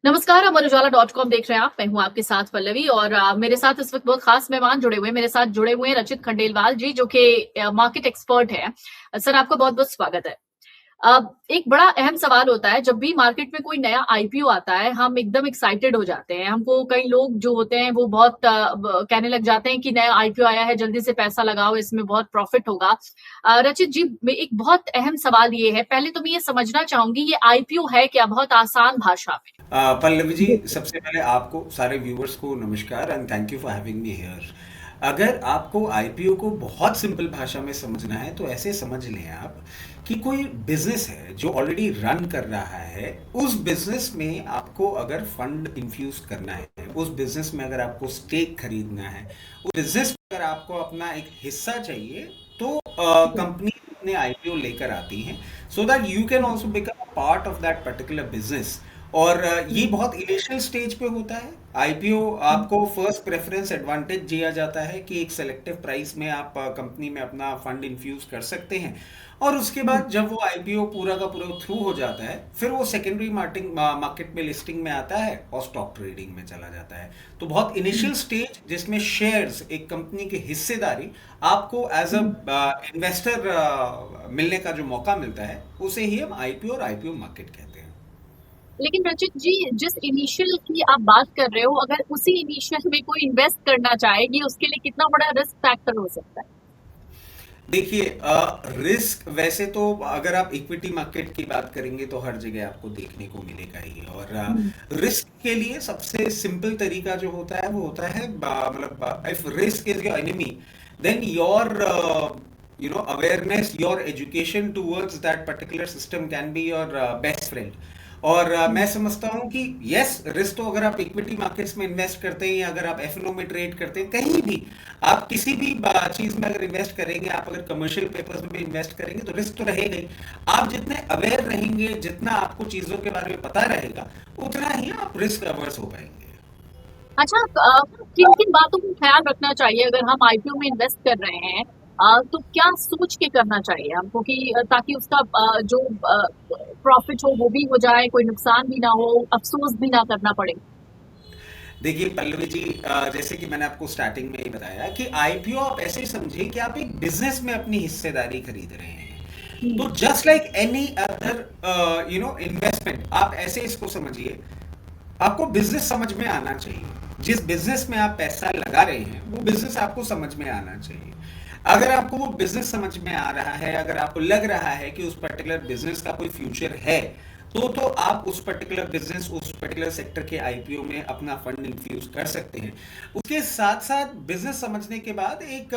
नमस्कार, अमर उजाला .com देख रहे हैं आप। मैं हूँ आपके साथ पल्लवी और मेरे साथ इस वक्त बहुत खास मेहमान जुड़े हुए हैं। मेरे साथ जुड़े हुए हैं रचित खंडेलवाल जी, जो कि मार्केट एक्सपर्ट हैं। सर, आपका बहुत बहुत स्वागत है। एक बड़ा अहम सवाल होता है, जब भी मार्केट में कोई नया आईपीओ आता है, हम एकदम एक्साइटेड हो जाते हैं। हमको कई लोग जो होते हैं वो बहुत कहने लग जाते हैं कि नया आईपीओ आया है, जल्दी से पैसा लगाओ, इसमें बहुत प्रॉफिट होगा। रचित जी, एक बहुत अहम सवाल ये है, पहले तो मैं ये समझना चाहूंगी, ये आईपीओ है क्या, बहुत आसान भाषा में। पल्लवी जी, सबसे पहले आपको सारे व्यूअर्स को नमस्कार and thank you for having me here. अगर आपको आईपीओ को बहुत सिंपल भाषा में समझना है तो ऐसे समझ लें आप कि कोई बिजनेस है जो ऑलरेडी रन कर रहा है। उस बिजनेस में आपको अगर फंड इन्फ्यूज करना है, उस बिजनेस में अगर आपको स्टेक खरीदना है, उस बिजनेस में अगर आपको अपना एक हिस्सा चाहिए, तो कंपनी अपने आईपीओ लेकर आती हैं so that you can also become a part of that particular business. और ये बहुत इनिशियल स्टेज पे होता है। आईपीओ आपको फर्स्ट प्रेफरेंस एडवांटेज दिया जाता है कि एक सेलेक्टिव प्राइस में आप कंपनी में अपना फंड इन्फ्यूज कर सकते हैं। और उसके बाद जब वो आईपीओ पूरा का पूरा थ्रू हो जाता है, फिर वो सेकेंडरी मार्केट में लिस्टिंग में आता है और स्टॉक ट्रेडिंग में चला जाता है। तो बहुत इनिशियल स्टेज जिसमें शेयर्स, एक कंपनी की हिस्सेदारी आपको एज अ इन्वेस्टर मिलने का जो मौका मिलता है, उसे ही हम आईपीओ और आईपीओ मार्केट कहते हैं। लेकिन रचित जी, जिस इनिशियल की आप बात कर रहे हो, अगर उसी इनिशियल में कोई इन्वेस्ट करना चाहेगी, उसके लिए कितना बड़ा रिस्क फैक्टर हो सकता है? देखिए, रिस्क वैसे तो अगर आप इक्विटी मार्केट की बात करेंगे तो हर जगह आपको देखने को मिलेगा ही। और रिस्क के लिए सबसे सिंपल तरीका जो होता है वो होता है, मतलब if risk is your enemy, then your awareness, your education towards that particular system can be your best friend. और मैं समझता हूं कि यस, रिस्क तो अगर आप इक्विटी मार्केट्स में इन्वेस्ट करते हैं या अगर आप एफएनओ में ट्रेड करते हैं, कहीं भी आप किसी भी चीज में अगर इन्वेस्ट करेंगे, आप अगर कमर्शियल पेपर्स में भी इन्वेस्ट करेंगे तो रिस्क तो रहेगा ही। आप जितने अवेयर रहेंगे, जितना आपको चीजों के बारे में पता रहेगा, उतना ही आप रिस्क अवर्स हो पाएंगे। अच्छा, किन किन बातों का ख्याल रखना चाहिए अगर हम आईपीओ में इन्वेस्ट कर रहे हैं? तो क्या सोच के करना चाहिए हमको कि ताकि उसका जो प्रॉफिट हो वो भी हो जाए, कोई नुकसान भी ना हो, अफसोस भी ना करना पड़े। देखिए पल्लवी जी, जैसे कि मैंने आपको स्टार्टिंग में ही बताया कि आईपीओ आप ऐसे समझिए कि आप एक बिजनेस में अपनी हिस्सेदारी खरीद रहे हैं। तो just like any other investment, आप ऐसे इसको समझिए। आपको बिजनेस समझ में आना चाहिए। जिस बिजनेस में आप पैसा लगा रहे हैं वो बिजनेस आपको समझ में आना चाहिए। अगर आपको वो बिजनेस समझ में आ रहा है, अगर आपको लग रहा है कि उस पर्टिकुलर बिजनेस का कोई फ्यूचर है, तो आप उस पर्टिकुलर बिजनेस, उस पर्टिकुलर सेक्टर के आईपीओ में अपना फंड इन्फ्यूज कर सकते हैं। उसके साथ साथ बिजनेस समझने के बाद एक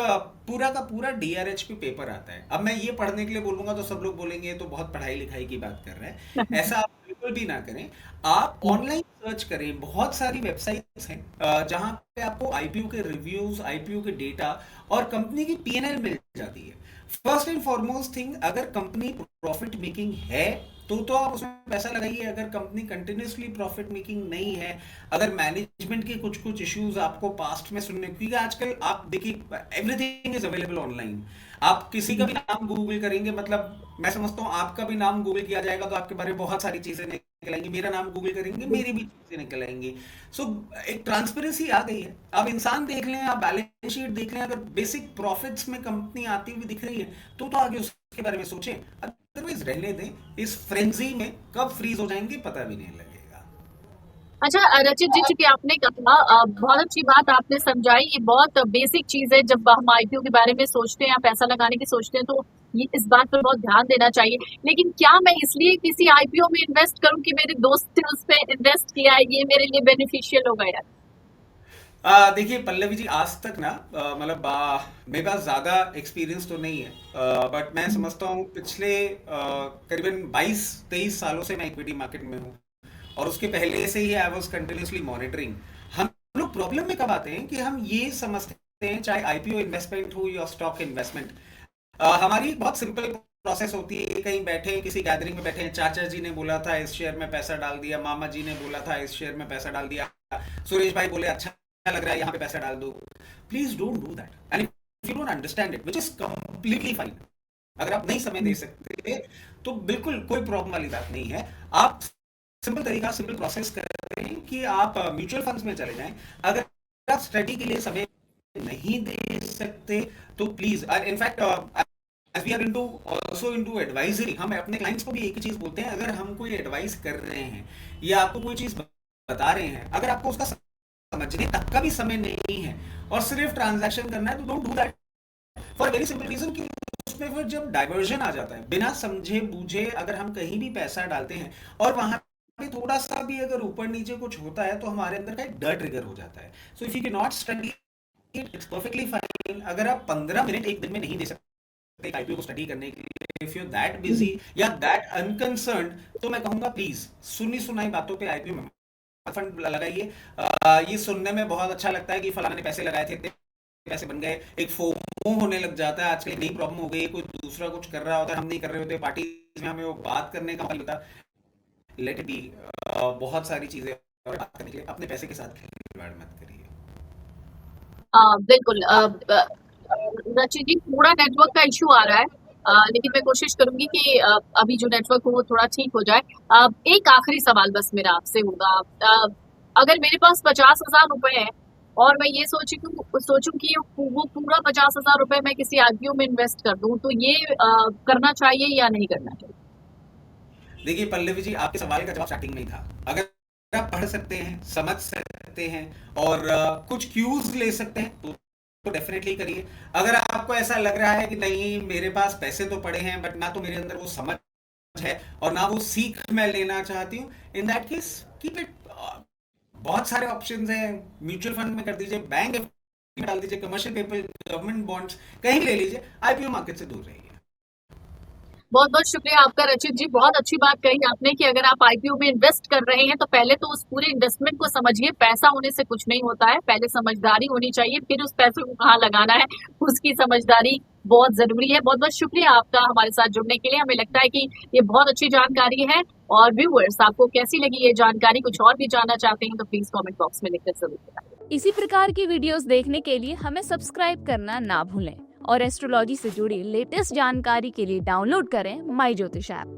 पूरा का पूरा डीआरएचपी पेपर आता है। अब मैं ये पढ़ने के लिए बोलूंगा तो सब लोग बोलेंगे ये तो बहुत पढ़ाई लिखाई की बात कर रहे हैं। ऐसा आप बिल्कुल भी ना करें। आप ऑनलाइन सर्च करें, बहुत सारी वेबसाइट्स हैं जहां पे आपको आईपीओ के रिव्यूज, आईपीओ के डेटा और कंपनी की पीएनएल मिल जाती है। फर्स्ट एंड फॉरमोस्ट थिंग, अगर कंपनी प्रॉफिट मेकिंग है तो आप उसमें पैसा लगाइए। अगर कंपनी कंटिन्यूसली प्रॉफिट मेकिंग नहीं है, अगर मैनेजमेंट के कुछ कुछ इश्यूज आपको पास्ट में सुनने, क्योंकि आजकल आप देखिए एवरीथिंग इज अवेलेबल ऑनलाइन। आप किसी का भी नाम गूगल करेंगे, मतलब मैं समझता हूँ आपका भी नाम गूगल किया जाएगा तो आपके बारे में बहुत सारी चीजें निकल आएंगी, मेरा नाम गूगल करेंगे मेरी भी चीजें निकल आएंगी। सो एक ट्रांसपेरेंसी आ गई है। आप इंसान देख लें, आप बैलेंस शीट देख लें, अगर बेसिक प्रॉफिट्स में कंपनी आती हुई दिख रही है तो आगे उसके बारे में सोचें। अदरवाइज रहने दें। इस फ्रेंजी में कब फ्रीज हो जाएंगे पता भी नहीं लगेगा। अच्छा, रचित जी, चूंकि आपने कहा, बहुत अच्छी बात आपने समझाई। ये बहुत बेसिक चीज है, जब हम आईपीओ के बारे में सोचते हैं या पैसा लगाने की सोचते हैं, तो ये इस बात पर बहुत ध्यान देना चाहिए। लेकिन क्या मैं इसलिए किसी आईपीओ में इन्वेस्ट करूं कि मेरे दोस्त ने उस पर इन्वेस्ट किया है, ये मेरे लिए बेनिफिशियल होगा यार? देखिए पल्लवी जी, आज तक ना मतलब मेरे पास ज़्यादा एक्सपीरियंस तो नहीं है, बट मैं समझता हूँ पिछले करीबन 22-23 सालों से मैं इक्विटी मार्केट में हूँ। और उसके पहले से ही आई वॉज कंटिन्यूसली मॉनिटरिंग। हम लोग प्रॉब्लम में कब आते हैं कि हम ये समझते हैं, चाहे आईपीओ इन्वेस्टमेंट हो या स्टॉक इन्वेस्टमेंट, हमारी बहुत सिंपल प्रोसेस होती है। कहीं बैठे हैं, किसी गैदरिंग में बैठे हैं, चाचा जी ने बोला था इस शेयर में पैसा डाल दिया, मामा जी ने बोला था इस शेयर में पैसा डाल दिया, सुरेश भाई बोले अच्छा लग रहा है यहाँ पे पैसा डाल दो। Please don't do that and if you don't understand it, which is completely fine. अगर आप नहीं समय दे सकते तो बिल्कुल कोई प्रॉब्लम वाली बात नहीं है। आप सिंपल तरीका, सिंपल प्रोसेस कर रहे हैं कि आप म्यूचुअल फंड्स में चले जाएं। अगर आप स्टडी के लिए समय नहीं दे सकते तो please, in fact as we are into also into advisory, हम अपने क्लाइंट्स को भी एक ही चीज बोलते हैं, अगर हम कोई एडवाइस कर रहे हैं या आपको कोई चीज बता रहे हैं, अगर आपको उसका समझने तक का भी समय नहीं है और सिर्फ ट्रांजैक्शन करना है, तो don't do that for very simple reason कि उसमें फिर जब डाइवर्जन आ जाता है, बिना समझे बूझे अगर हम कहीं भी पैसा डालते हैं और वहां पे थोड़ा सा भी अगर ऊपर नीचे कुछ होता है तो हमारे अंदर का एक डर ट्रिगर हो जाता है। So if you can not study it's perfectly fine. अगर आप 15 मिनट एक दिन में नहीं दे सकते आईपीओ को स्टडी करने के लिए, इफ यू दैट बिजी या दैट अनकंसर्न्ड, तो मैं कहूंगा प्लीज सुनी सुनाई बातों पे आईपीओ में फंड लगाइए। ये सुनने में बहुत अच्छा लगता है कि फलाने ने पैसे लगाए थे, इतने पैसे बन गए, एक फोमो होने लग जाता है। आजकल नई प्रॉब्लम हो गई, कोई दूसरा कुछ कर रहा होता है, हम नहीं कर रहे होते, पार्टी में हमें वो बात करने का मौका मिलता। लेट इट बी, बहुत सारी चीजें और बात करने के लिए, अपने पैसे के साथ खिलवाड़ मत करिए। बिल्कुल। रचित जी, थोड़ा नेटवर्क का इशू आ रहा है, लेकिन मैं कोशिश करूंगी कि अभी जो नेटवर्क हो वो थोड़ा ठीक हो जाए। एक आखिरी सवाल बस मेरा आपसे होगा, अगर मेरे पास 50,000 रुपए है और मैं ये सोचूं कि वो पूरा 50,000 रुपए मैं किसी आईपीओ में इन्वेस्ट कर दूं, तो ये करना चाहिए या नहीं करना चाहिए? देखिए पल्लवी जी, आपके सवाल का जवाब स्टार्टिंग में ही था। अगर आप पढ़ सकते हैं, समझ सकते हैं और कुछ क्यूज ले सकते हैं तो डेफिनेटली करिए। अगर आपको ऐसा लग रहा है कि नहीं मेरे पास पैसे तो पड़े हैं बट ना तो मेरे अंदर वो समझ है और ना वो सीख मैं लेना चाहती हूँ, in that case keep it. बहुत सारे ऑप्शंस हैं, म्यूचुअल फंड में कर दीजिए, बैंक में डाल दीजिए, कमर्शियल पेपर, गवर्नमेंट बॉन्ड्स कहीं भी ले लीजिए, आईपीओ मार्केट से दूर रहिए। बहुत बहुत शुक्रिया आपका रचित जी, बहुत अच्छी बात कही आपने कि अगर आप आईपीओ में इन्वेस्ट कर रहे हैं तो पहले तो उस पूरे इन्वेस्टमेंट को समझिए। पैसा होने से कुछ नहीं होता है, पहले समझदारी होनी चाहिए, फिर उस पैसे को कहाँ लगाना है उसकी समझदारी बहुत जरूरी है। बहुत बहुत शुक्रिया आपका हमारे साथ जुड़ने के लिए। हमें लगता है कि ये बहुत अच्छी जानकारी है। और व्यूअर्स, आपको कैसी लगी ये जानकारी? कुछ और भी जानना चाहते हैं तो प्लीज कॉमेंट बॉक्स में लिखकर जरूर बताइए। इसी प्रकार की वीडियोस देखने के लिए हमें सब्सक्राइब करना ना भूलें और एस्ट्रोलॉजी से जुड़ी लेटेस्ट जानकारी के लिए डाउनलोड करें माई ज्योतिष ऐप।